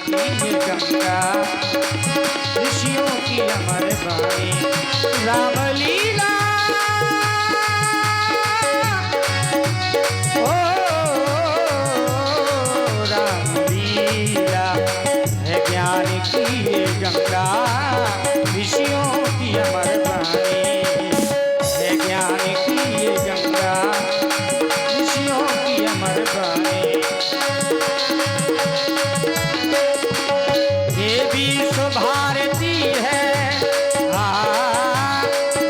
की ये गंगा, ऋषियों की अमर वाणी, रामलीला। ओ रामलीला है ज्ञान की ये गंगा, ऋषियों की अमर वाणी है ज्ञान की ये गंगा, ऋषियों की अमर वाणी। ये विश्व भारती है,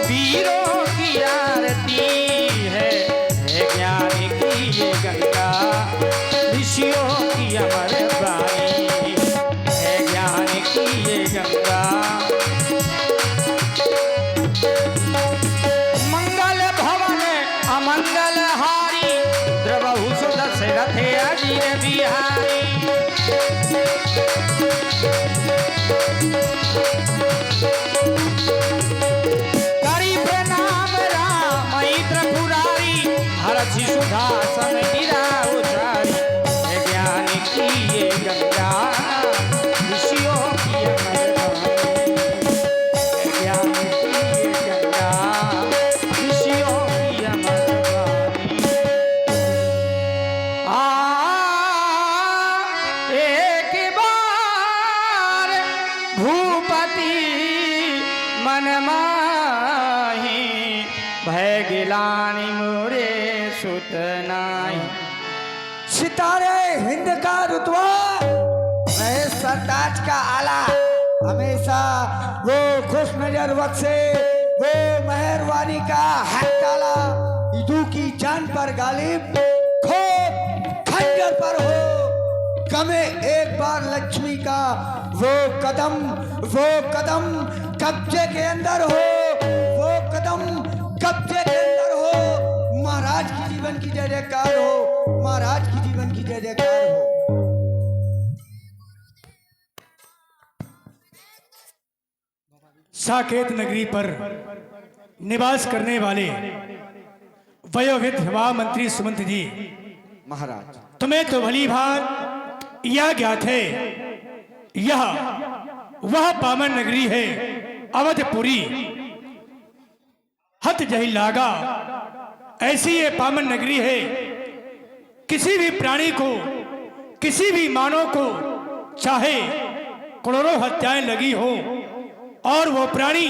वीरों की आरती है ज्ञान की ये गंगा, ऋषियों की अमर वाणी है ज्ञान की ये गंगा। मंगल भवन अमंगल हारी, द्रवहु सुदशरथ अजीर बिहारी। करी प्रणाम राम त्रिपुरारी, हरषि सुधासन गिरा उचारी है ज्ञान की ये गंगा, ऋषियों की अमर वाणी है ज्ञान की ये गंगा, ऋषियों की अमर वाणी। एक बार भूपति मन माही, भय गिलानी मोरे सुत नाही। सितारे हिंद का रुतबा, महेश सरताज का आला, हमेशा वो खुश नजर वक्त से, वो मेहरबानी का हक ताला, ईदू की जान पर गालिब, खोप खंजर पर हो, कमे एक बार लक्ष्मी का वो कदम कब्जे के अंदर हो, वो कदम कब्जे के अंदर हो। महाराज की जीवन की जय जयकार हो, महाराज की जीवन की जय जयकार हो। साकेत नगरी पर निवास करने वाले वयोवृद्ध महामंत्री सुमंत जी, महाराज तुम्हें तो भली भात यह ज्ञात है, यह वह पावन नगरी है अवधपुरी। हत जही लागा, ऐसी ये पावन नगरी है, किसी भी प्राणी को, किसी भी मानव को चाहे करोड़ों हत्याएं लगी हो और वो प्राणी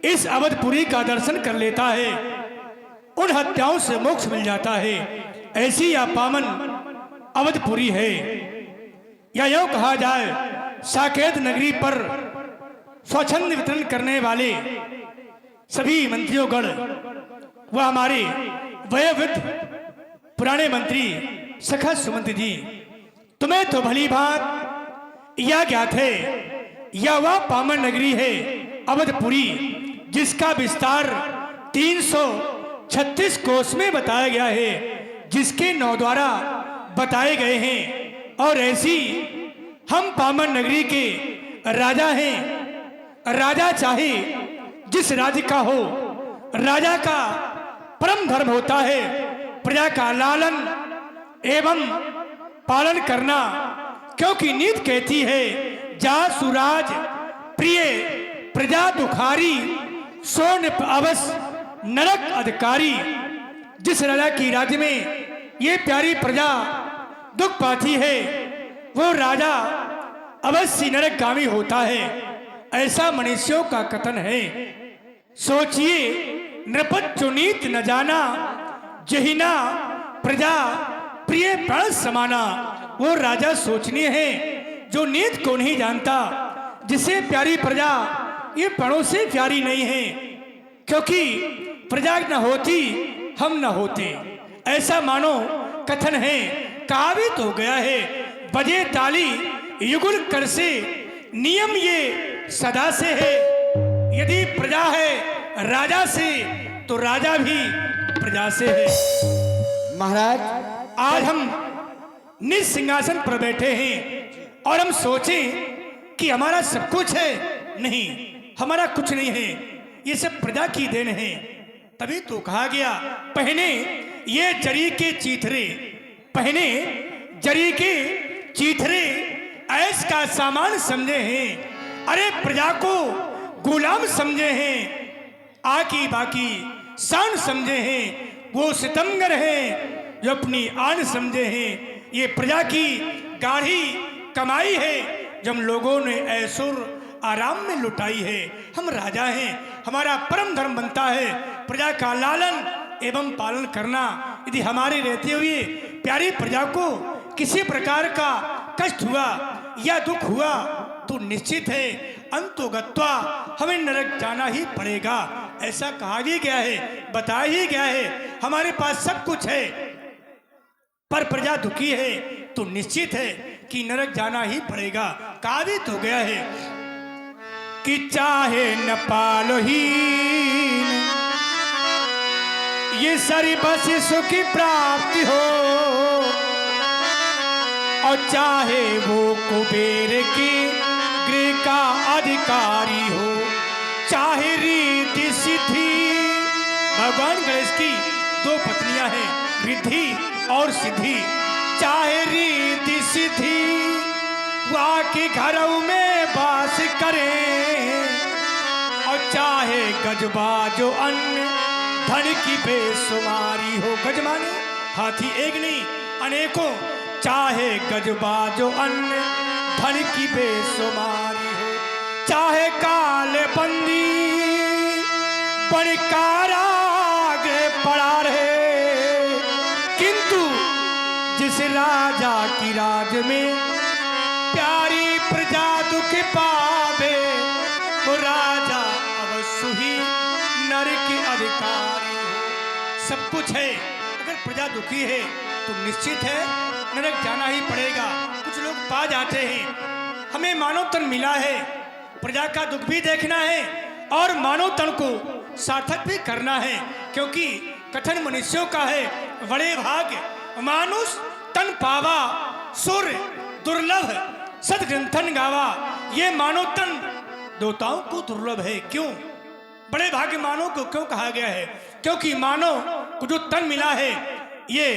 इस अवधपुरी का दर्शन कर लेता है, उन हत्याओं से मोक्ष मिल जाता है। ऐसी यह पावन अवधपुरी है। या यूं कहा जाए, साकेत नगरी पर स्वच्छंद वितरण करने वाले सभी मंत्रियोगण व हमारे वयोवृद्ध पुराने मंत्री सखा सुमंत जी, तुम्हें तो भली बात यह ज्ञात है, यह वह पावन नगरी है अवधपुरी, जिसका विस्तार 336 कोस में बताया गया है, जिसके 9 द्वारा बताए गए हैं। और ऐसी हम पावन नगरी के राजा हैं। राजा चाहे जिस राज्य का हो, राजा का परम धर्म होता है प्रजा का लालन एवं पालन करना, क्योंकि नीति कहती है, जा सुराज प्रिय प्रजा दुखारी, सोन अवस नरक अधिकारी। जिस राजा की राज्य में ये प्यारी प्रजा दुख पाती है, वो राजा अवश्य नरकगामी होता है, ऐसा मनुष्यों का कथन है। सोचिए नृपत नीत न जाना, जहिना प्रजा प्रिय प्राण समाना। वो राजा सोचनीय है जो नीत को नहीं जानता, जिसे प्यारी प्रजा ये प्राणों से प्यारी नहीं है, क्योंकि प्रजा न होती हम न होते, ऐसा मानो कथन है। कहावत हो गया है, बजे ताली युगल कर से, नियम ये सदा से है। यदि प्रजा है राजा से, तो राजा भी प्रजा से है। महाराज, आज हम निज सिंहासन पर बैठे हैं और हम सोचें कि हमारा सब कुछ है, नहीं, हमारा कुछ नहीं है, ये सब प्रजा की देन है। तभी तो कहा गया, पहने ये जरी के चीथरे, पहने जरी के चीथरे, ऐश का सामान समझे हैं, अरे प्रजा को गुलाम समझे हैं, आकी बाकी शान समझे हैं, वो सितमगर हैं जो अपनी आन समझे हैं। ये प्रजा की गाढ़ी कमाई है जो हम लोगों ने ऐसुर आराम में लुटाई है। हम राजा हैं, हमारा परम धर्म बनता है प्रजा का लालन एवं पालन करना। यदि हमारे रहते हुए प्यारी प्रजा को किसी प्रकार का कष्ट हुआ या दुख हुआ तो निश्चित है अंतोगत्वा हमें नरक जाना ही पड़ेगा। ऐसा कहा भी गया है, बताया ही गया है। हमारे पास सब कुछ है पर प्रजा दुखी है तो निश्चित है कि नरक जाना ही पड़ेगा। कहा भी तो गया है कि चाहे न पालोहीन ये सारी बस सुख की प्राप्ति हो, और चाहे वो कुबेर के गृह का अधिकारी हो, चाहे रीति सिद्धि। भगवान गणेश की दो पत्नियां हैं, रिद्धि और सिद्धि। चाहे रीति सिद्धि वहाँ के घरों में वास करें, और चाहे गजबा जो अन्य धन की बेसुमारी हो। गज माने हाथी एक नहीं अनेकों, चाहे गजबा जो अन्य धन की बेसुमारी हो, चाहे काले बंदी बड़ी कारागृह पड़ा रहे, किंतु जिस राजा की राज में प्यारी प्रजा दुख पावे वो राजा अवश्य ही नर के अधिकारी हो। सब कुछ है, अगर प्रजा दुखी है तो निश्चित है नरक जाना ही पड़ेगा। कुछ लोग पा जाते हैं, हमें मानव तन मिला है, प्रजा का दुख भी देखना है और मानव तन को सार्थक भी करना है, क्योंकि कथन मनुष्यों का है बड़े भाग्य मानुष तन पावा, सुर दुर्लभ सदग्रंथन गावा। ये मानव तन देवताओं को दुर्लभ है। क्यों बड़े भाग्य मानव को क्यों कहा गया है? क्योंकि मानव को जो तन मिला है ये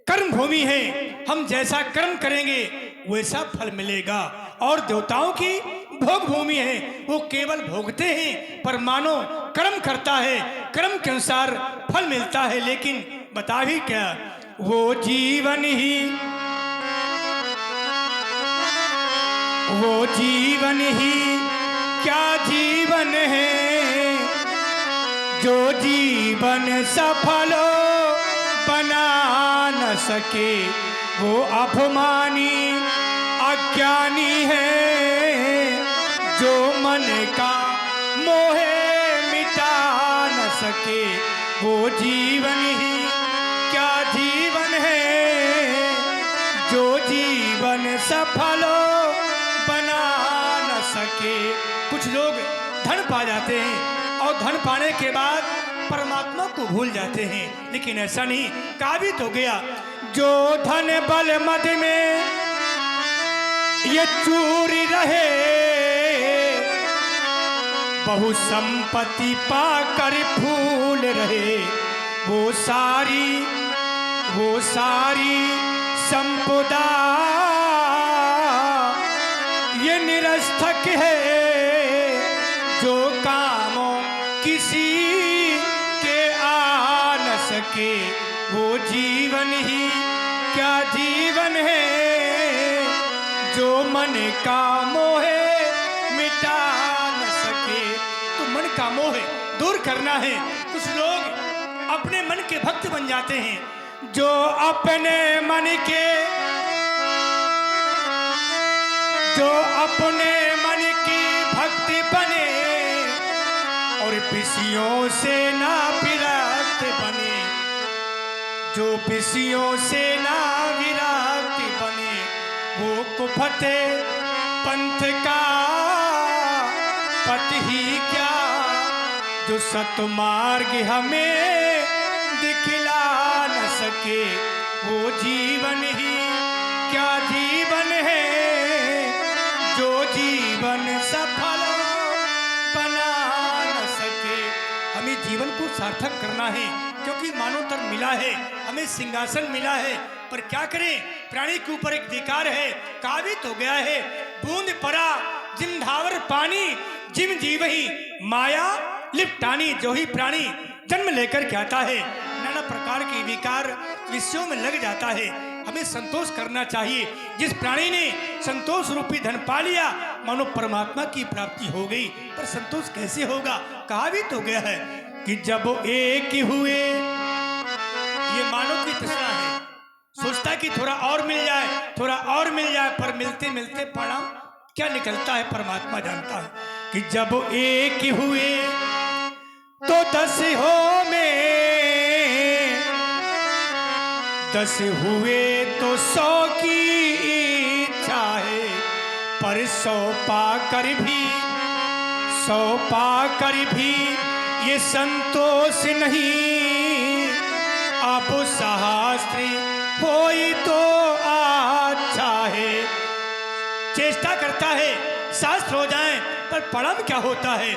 कर्म भूमि है, हम जैसा कर्म करेंगे वैसा फल मिलेगा। और देवताओं की भोग भूमि है, वो केवल भोगते हैं, पर मानव कर्म करता है, कर्म के अनुसार फल मिलता है। लेकिन बता भी क्या, वो जीवन ही क्या जीवन है जो जीवन सफल बना न सके, वो अपमानी अज्ञानी है जो मन का मोहे मिटा न सके। वो जीवन ही क्या जीवन है जो जीवन सफल बना न सके। कुछ लोग धन पा जाते हैं और धन पाने के बाद परमात्मा को भूल जाते हैं, लेकिन ऐसा नहीं। कहा भी तो गया, जो धन बल मद में ये चूरी रहे, बहु संपत्ति पाकर फूल रहे, वो सारी संपदा ये निरर्थक है जो कामों किसी के आ न सके। वो जीवन ही क्या जीवन है जो मन का मोह मिटा न सके। तो मन का मोह दूर करना है। कुछ लोग अपने मन के भक्त बन जाते हैं, जो अपने मन की भक्ति बने और विषयों से ना विरक्त बने, जो विषयों से ना विरक्त बने, वो कुफते पंथ का पथ ही क्या, जो सतमार्ग हमें दिखला न सके। वो जीवन ही क्या जीवन है जो जीवन सफल बना न सके। हमें जीवन को सार्थक करना है, क्योंकि मानव तन मिला है, हमें सिंहासन मिला है, पर क्या करें? प्राणी के ऊपर एक विकार है, काबित हो गया है। बूंद परा जिंधावर पानी, जिम जीव ही माया लिपटानी। जो ही प्राणी जन्म लेकर के आता है, नाना प्रकार के विकार विषयों में लग जाता है। हमें संतोष करना चाहिए। जिस प्राणी ने संतोष रूपी धन पा लिया, मानो परमात्मा की प्राप्ति हो गई। पर संतोष कैसे होगा? कहा भी तो गया है कि जब एक हुए, ये मानव की तृष्णा है, सोचता है कि थोड़ा और मिल जाए, थोड़ा और मिल जाए, पर मिलते मिलते परिणाम क्या निकलता है परमात्मा जानता है। कि जब एक हुए तो 10 हो में, 10 हुए तो 100 की इच्छा है। पर 100 पाकर भी, 100 पाकर भी ये संतोष नहीं। अब शास्त्री होई तो अच्छा है। चेष्टा करता है शास्त्र हो जाए, पर परम क्या होता है?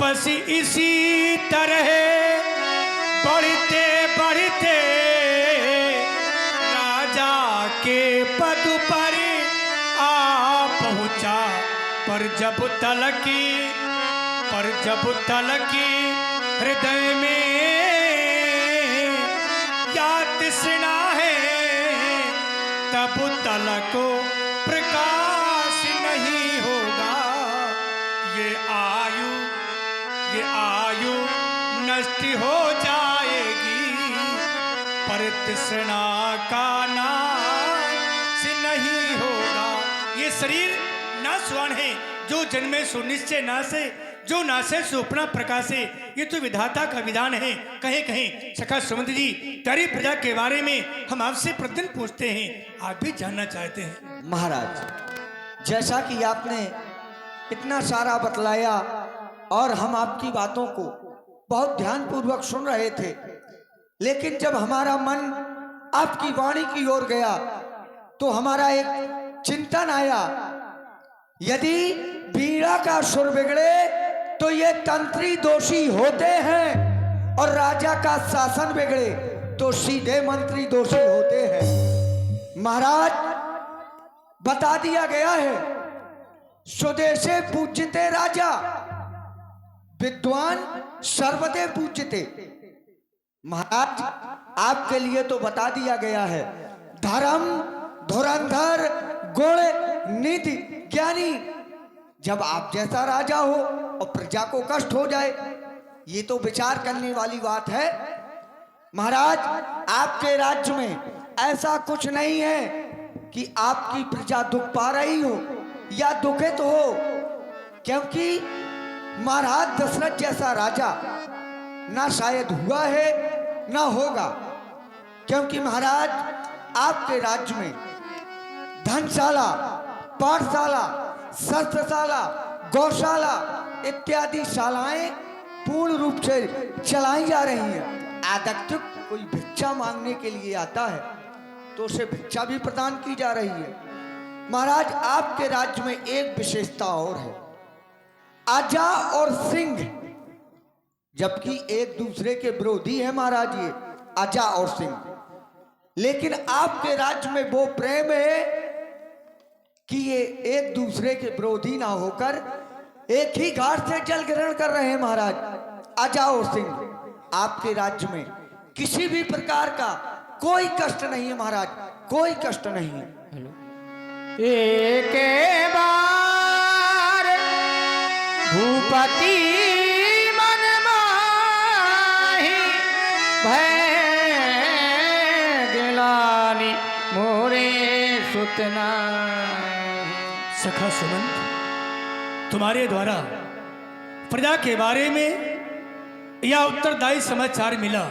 बस इसी तरह बढ़ते बढ़ते राजा के पद पर आ पहुंचा। पर जब तलकी हृदय में या तृष्णा है, तब तलको प्रकाश नहीं होगा। ये आयु नष्ट हो जाएगी, पर तृष्णा का नाश नहीं होगा। ये शरीर नाशवान है, जो जन्मे सो निश्चय नाशे, जो नाशे सो अपना प्रकाशे। ये तो विधाता का विधान है। कहीं कहीं सखा सुमंत जी, प्यारी प्रजा के बारे में हम आपसे प्रतिदिन पूछते हैं, आप भी जानना चाहते हैं। महाराज, जैसा कि आपने इतना सारा बतलाया और हम आपकी बातों को बहुत ध्यानपूर्वक सुन रहे थे, लेकिन जब हमारा मन आपकी वाणी की ओर गया तो हमारा एक चिंतन आया। यदि वीणा का सुर बिगड़े तो ये तंत्री दोषी होते हैं, और राजा का शासन बिगड़े तो सीधे मंत्री दोषी होते हैं। महाराज, बता दिया गया है, स्वदेशे पूज्यते राजा, विद्वान सर्वदे पूज्यते। महाराज, आपके लिए तो बता दिया गया है, धर्म धुरंधर गुण निधि ज्ञानी। जब आप जैसा राजा हो और प्रजा को कष्ट हो जाए, ये तो विचार करने वाली बात है। महाराज, आपके राज्य में ऐसा कुछ नहीं है कि आपकी प्रजा दुख पा रही हो या दुखित हो, क्योंकि महाराज दशरथ जैसा राजा ना शायद हुआ है ना होगा। क्योंकि महाराज, आपके राज्य में धनशाला, पाठशाला, शस्त्रशाला, गौशाला इत्यादि शालाएं पूर्ण रूप से चलाई जा रही हैं। आदक्तिक कोई भिक्षा मांगने के लिए आता है तो उसे भिक्षा भी प्रदान की जा रही है। महाराज, आपके राज्य में एक विशेषता और है, आजा और सिंह, जबकि एक दूसरे के विरोधी है महाराज ये आजा और सिंह, लेकिन आपके राज्य में वो प्रेम है कि ये एक दूसरे के विरोधी ना होकर एक ही घाट से जल ग्रहण कर रहे हैं। महाराज, आजा और सिंह, आपके राज्य में किसी भी प्रकार का कोई कष्ट नहीं है महाराज, कोई कष्ट नहीं है। एक बार भूपति मन माही, भय गिलानी मोरे सुतना। सखा सुमंत, तुम्हारे द्वारा प्रजा के बारे में यह उत्तरदायी समाचार मिला।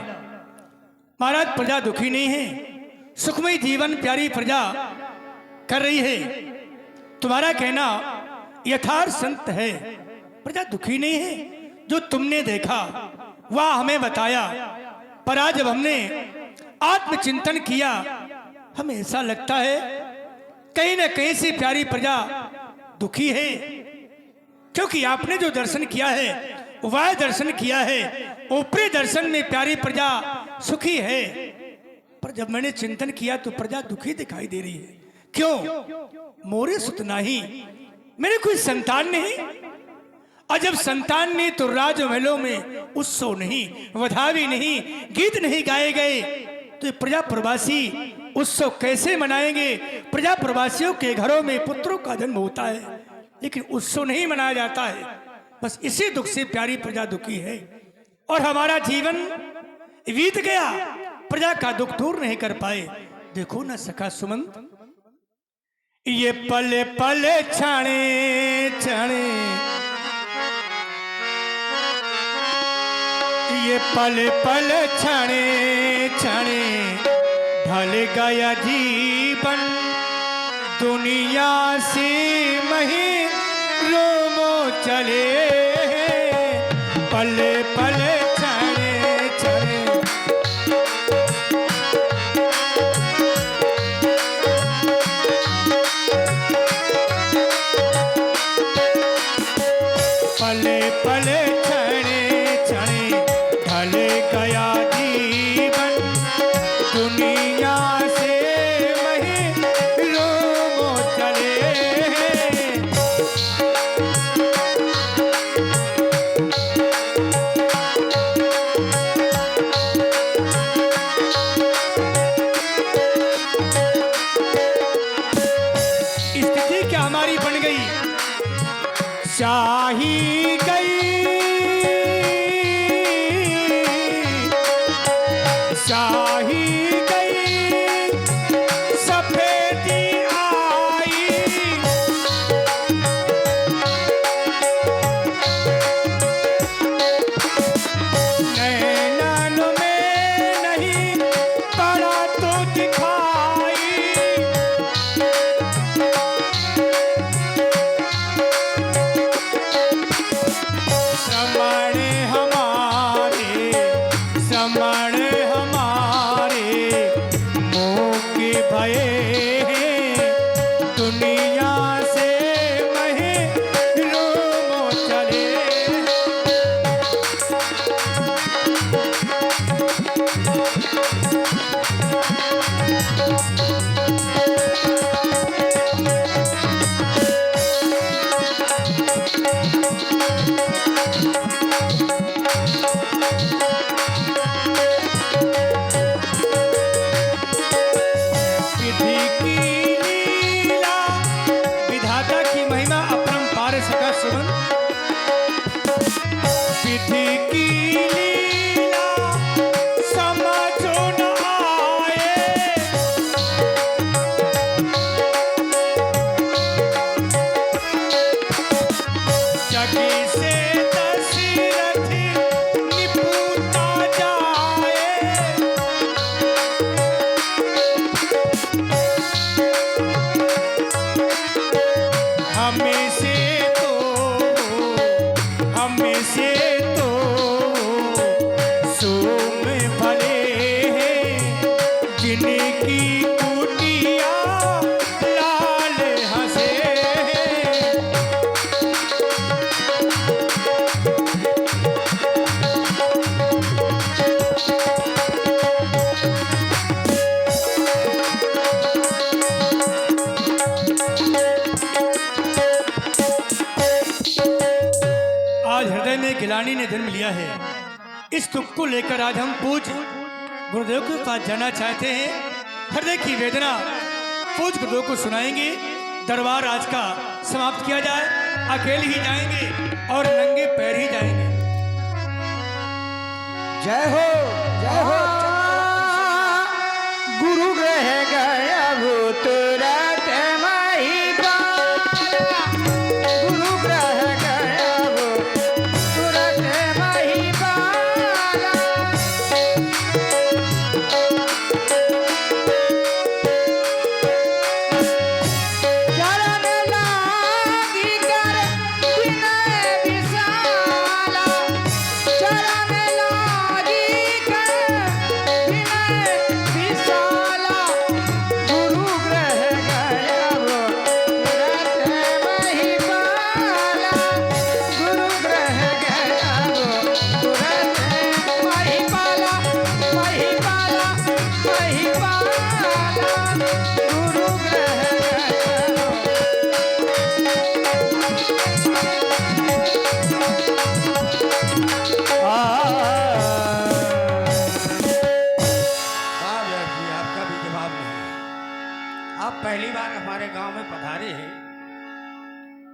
महाराज, प्रजा दुखी नहीं है, सुखमय जीवन प्यारी प्रजा कर रही है। तुम्हारा कहना यथार्थ संत है, प्रजा दुखी नहीं है। जो तुमने देखा वह हमें बताया, पर आज जब हमने आत्मचिंतन किया, हमें ऐसा लगता है कहीं ना कहीं से प्यारी प्रजा दुखी है। क्योंकि आपने जो दर्शन किया है वह दर्शन किया है, ऊपरी दर्शन में प्यारी प्रजा सुखी है। पर जब मैंने चिंतन किया तो प्रजा दुखी दिखाई दे रही है। क्यों? मोरे सुत नाही, मेरे कोई संतान नहीं, और जब संतान नहीं तो राज महलों में उत्सव नहीं, वधावी नहीं, गीत नहीं गाए गए, तो ये प्रजा प्रवासी उत्सव कैसे मनाएंगे? प्रजा प्रवासियों के घरों में पुत्रों का जन्म होता है, लेकिन उत्सव नहीं मनाया जाता है। बस इसी दुख से प्यारी प्रजा दुखी है, और हमारा जीवन बीत गया, प्रजा का दुख दूर नहीं कर पाए। देखो ना सखा सुमंत, ये पल पल छाणे छाणे, ये पल पल छाणे छाणे, ढल गया जीवन दुनिया से मही रोमो चले, पल पल छाणे छाणे। पले पले छणे छणे, ढल गया जीवन दुनिया से वही रोमो चले। स्थिति क्या हमारी बन गई, शाही गई, शाही गई, सफेदी आई, नैनन में नहीं पड़ा तो दिखाई, श्रमण हमारे, श्रमण हमारे मोह के भये, दुनिया से महे रोमो चले। विधि की लीला, विधाता की महिमा अपरंपार है सखा सुमन। विधि की लीला समझो न आए, जगी से दशरथ निपुता जाए, हमें से तो, हमें से तो सोम भले हैं, जिनकी कुटिया लाल हंसे। आज हृदय में गिलानी ने जन्म लिया है, इस दुख को लेकर आज हम पूज्य गुरुदेव के पास जाना चाहते हैं। हृदय की वेदना पूज्य गुरुदेव को सुनाएंगे। दरबार आज का समाप्त किया जाए, अकेले ही जाएंगे और नंगे पैर ही जाएंगे। जय हो, जय हो। गुरु ग्रह गया भूत रात माही पाला, गुरु ग्रह गया भूत रात माही पाला, चरण लागी कर विनय विशाला, चरण लागी कर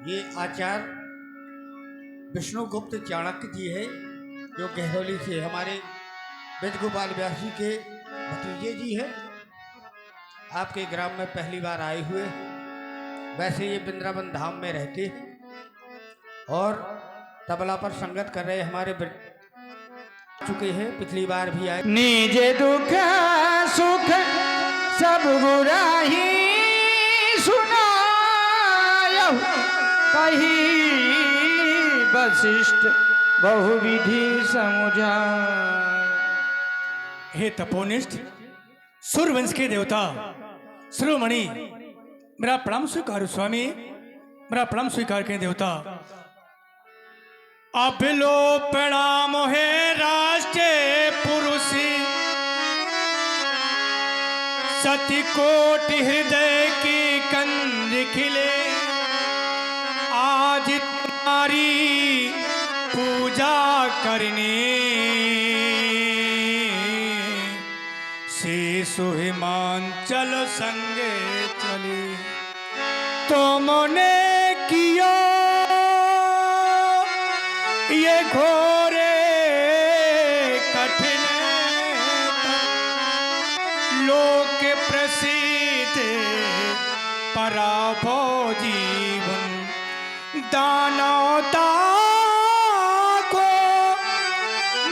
ये आचार्य विष्णुगुप्त चाणक्य जी है, जो गहरौली से हमारे वेद गोपाल व्यास जी के भतीजे जी है। आपके ग्राम में पहली बार आए हुए। वैसे ये वृंदावन धाम में रहते हैं और तबला पर संगत कर रहे हमारे चुके हैं, पिछली बार भी आए। निज दुख सुख सब गुराही सुनायहु, कही वशिष्ठ बहुविधि समुझाय। हे तपोनिष्ठ सूर्यवंश के देवता शिरोमणि, मेरा प्रणाम स्वीकार स्वामी, मेरा प्रणाम स्वीकार करें देवता। अब लो प्रणाम है राष्ट्र पुरुष, सती कोटि हृदय की कंज खिले, आज तुम्हारी पूजा करने से हिमांचल संगे चली। तुमने किया ये घोरे कठिन लोक प्रसिद्ध पराभो जीवन, दानवता को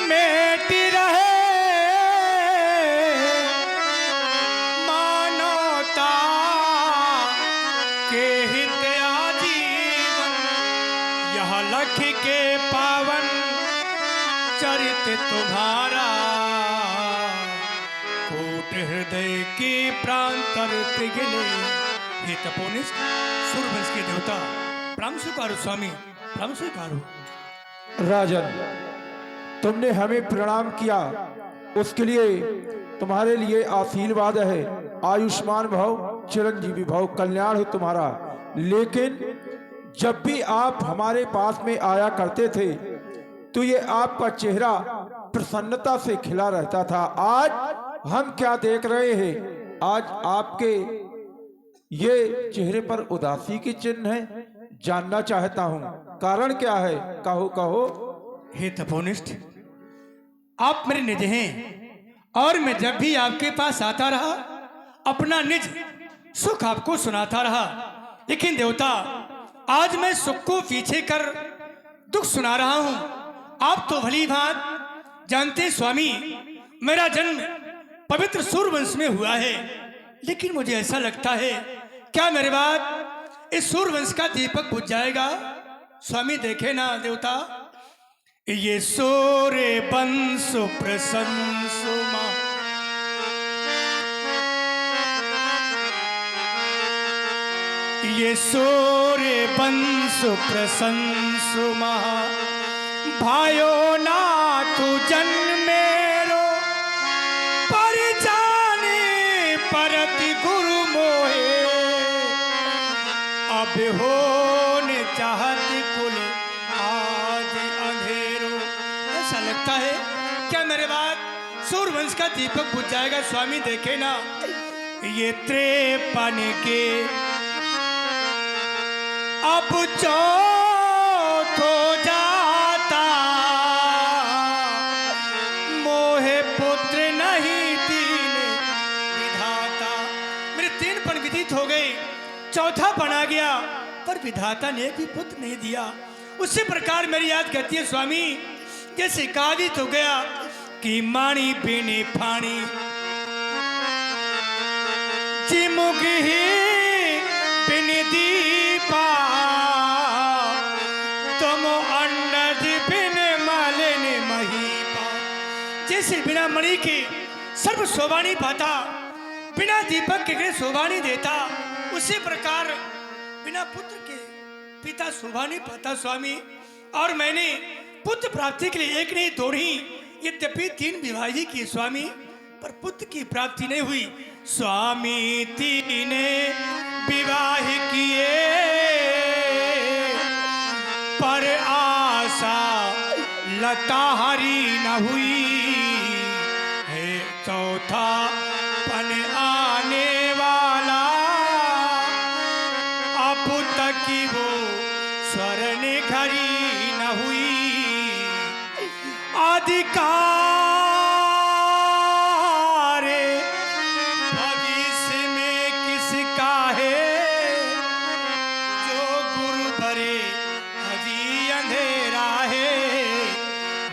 मेट रहे मानवता के हित आजीवन। यह लख के पावन चरित तुम्हारा, कोट हृदय की प्रांतरित गिले। हे तपोनिष्ठ सूर्यवंश के देवता, प्रणाम स्वीकारो स्वामी, प्रणाम स्वीकारो। राजन, तुमने हमें प्रणाम किया, उसके लिए तुम्हारे लिए आशीर्वाद है। आयुष्मान भव, चिरंजीवी भव, कल्याण हो तुम्हारा। लेकिन जब भी आप हमारे पास में आया करते थे तो ये आपका चेहरा प्रसन्नता से खिला रहता था। आज हम क्या देख रहे हैं? आज आपके ये चेहरे पर उदासी की चिन्ह है। जानना चाहता हूं कारण क्या है, कहो कहो। हे तपोनिष्ठ, आप मेरे निज हैं और मैं जब भी आपके पास आता रहा अपना निज सुख आपको सुनाता रहा। लेकिन देवता, आज मैं सुख को पीछे कर दुख सुना रहा हूं। आप तो भली भांति जानते स्वामी, मेरा जन्म पवित्र सूर्यवंश में हुआ है। लेकिन मुझे ऐसा लगता है, क्या मेरे बाद इस सूर्यवंश का दीपक बुझ जाएगा? स्वामी देखे ना देवता, ये सूर्य वंश प्रशंसुमा, ये सूर्य वंश प्रशंसुमा, भायो ना तू जन्मेरो पर जाने परति गुरु मोहे, अब होने चाहत कुल आज अंधेरो। ऐसा लगता है क्या मेरे बाद सूर्यवंश का दीपक बुझ जाएगा? स्वामी देखे ना, ये 53 के अब चौथ हो जाता, मोहे पुत्र नहीं तीन विधाता। मेरे 3 पण व्यतीत हो गए, चौथा बना गया, पर विधाता ने भी पुत्र नहीं दिया। उसी प्रकार मेरी याद कहती है स्वामी, जैसे कादित हो गया कि माणी बिनी फाणी चिमुक ही बिन दीपा, तुम अंडज बिन मालिन महीपा। जैसे बिना मणि के सर्व शोभा नहीं पाता, बिना दीपक के शोभा नहीं देता, उसी प्रकार बिना पुत्र के पिता शोभा नहीं पाता स्वामी। और मैंने पुत्र प्राप्ति के लिए 1 नहीं 2 नहीं, यद्यपि 3 विवाह ही किए स्वामी, पर पुत्र की प्राप्ति नहीं हुई। स्वामी 3 विवाह किए, पर आशा लता हरी न हुई है। चौथा पन आने वाला, अब तक वो स्वर्ण घड़ी न हुई अधिकार भविष्य में किसका है जो गुरु भरे अभी अंधेरा है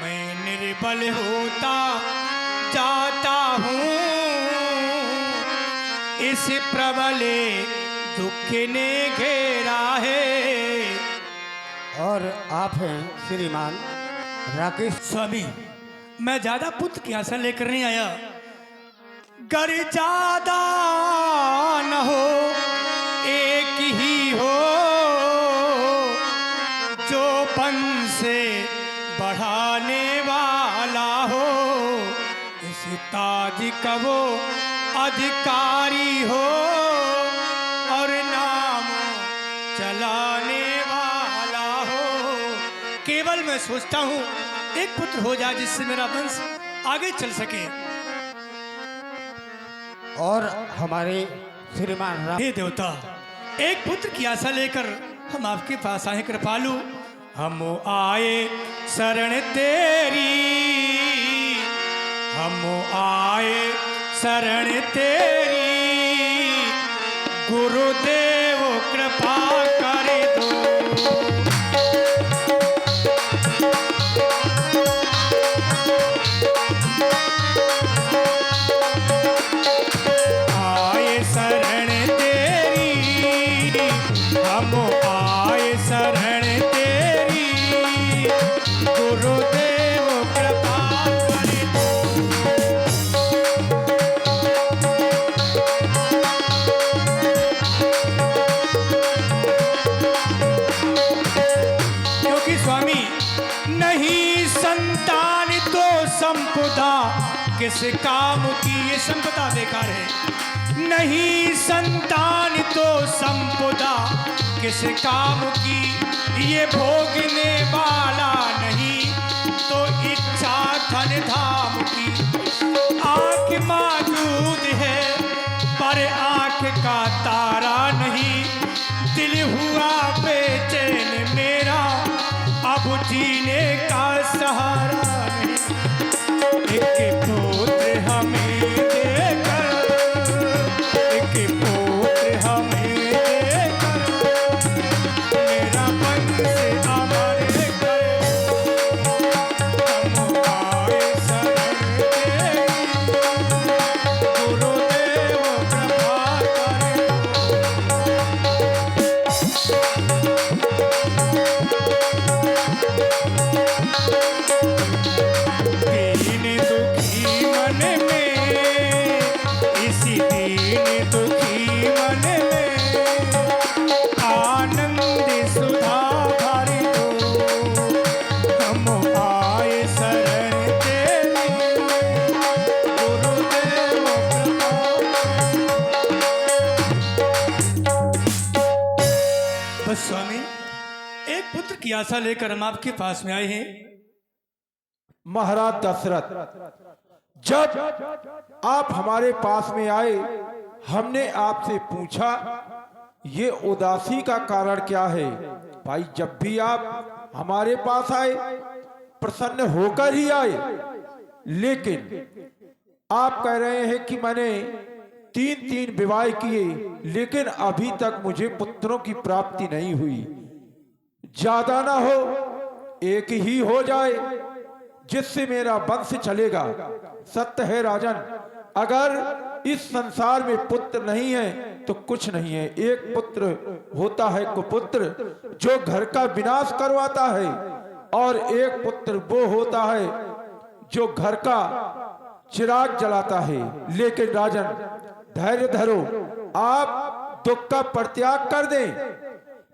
मैं निर्बल होता जाता हूँ इस प्रबल दुख ने घेरा है। और आप हैं श्रीमान राकेश। स्वामी मैं ज्यादा पुत्र की आशा लेकर नहीं आया। गर ज्यादा न हो एक ही हो जो वंश बढ़ाने वाला हो इस ताज का वो अधिकारी हो और नाम चलाने वाला हो। केवल मैं सोचता हूँ एक पुत्र हो जाए जिससे मेरा वंश आगे चल सके। और हमारे श्रीमान हे देवता एक पुत्र की आशा लेकर हम आपके पास आए कृपालु। हम आए शरण तेरी हम आए शरण तेरी गुरुदेव कृपा कर दो। आए शरण तेरी हम आए शरण तेरी गुरुदेव कृपा कर दो। क्योंकि स्वामी नहीं संतान तो संपदा किस काम की। ये संपदा बेकार है। नहीं संतान तो संपदा किस काम की। ये भोगने वाला नहीं तो इच्छा धन धाम की। आंख मौजूद है पर आंख का तारा नहीं। दिल हुआ बेचैन मेरा अब जीने का सहारा नहीं। एक पुत्र हमें देकर एक पुत्र हमें देकर मेरा वंश अमर कर। हम आए शरण तेरी गुरुदेव कृपा कर दीन दुखी मन में इसी दीन दुखी मन में आनंद सुधा भर दो। हम आए शरण तेरी गुरुदेव कृपा। बस स्वामी एक पुत्र की आशा लेकर हम आपके पास में आए हैं। महाराज दशरथ, जब आप हमारे पास में आए हमने आपसे पूछा ये उदासी का कारण क्या है। भाई जब भी आप हमारे पास आए प्रसन्न होकर ही आए, लेकिन आप कह रहे हैं कि मैंने 3 विवाह किए लेकिन अभी तक मुझे पुत्रों की प्राप्ति नहीं हुई। ज्यादा ना हो एक ही हो जाए जिससे मेरा वंश चलेगा। सत्य है राजन, अगर इस संसार में पुत्र नहीं है तो कुछ नहीं है। एक पुत्र होता है कुपुत्र जो घर का विनाश करवाता है, और एक पुत्र वो होता है जो घर का चिराग जलाता है। लेकिन राजन धैर्य धरो, आप दुख का परित्याग कर दें।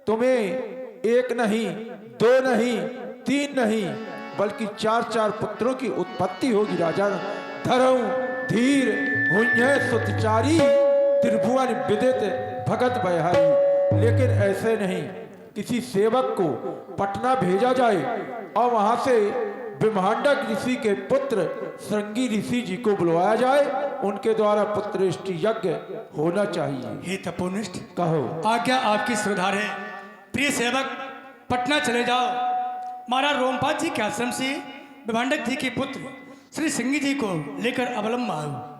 तुम्हें 1 नहीं 2 नहीं 3 नहीं बल्कि 4 पुत्रों की उत्पत्ति होगी। राजा धरऊ धीर हुन्य सुतचारी त्रिभुवन विदित भगत बहारी। लेकिन ऐसे नहीं, किसी सेवक को पटना भेजा जाए और वहां से ब्रह्मांडक ऋषि के पुत्र श्रृंगी ऋषि जी को बुलवाया जाए, उनके द्वारा पुत्रेष्टि यज्ञ होना चाहिए। हे तपोनिष्ठ, कहो। आज्ञा आपकी सुधार है। प्रिय सेवक पटना चले जाओ। महाराज रोमपाद जी के आश्रम से विभांडक जी के पुत्र श्री सिंह जी को लेकर अवलंब आओ।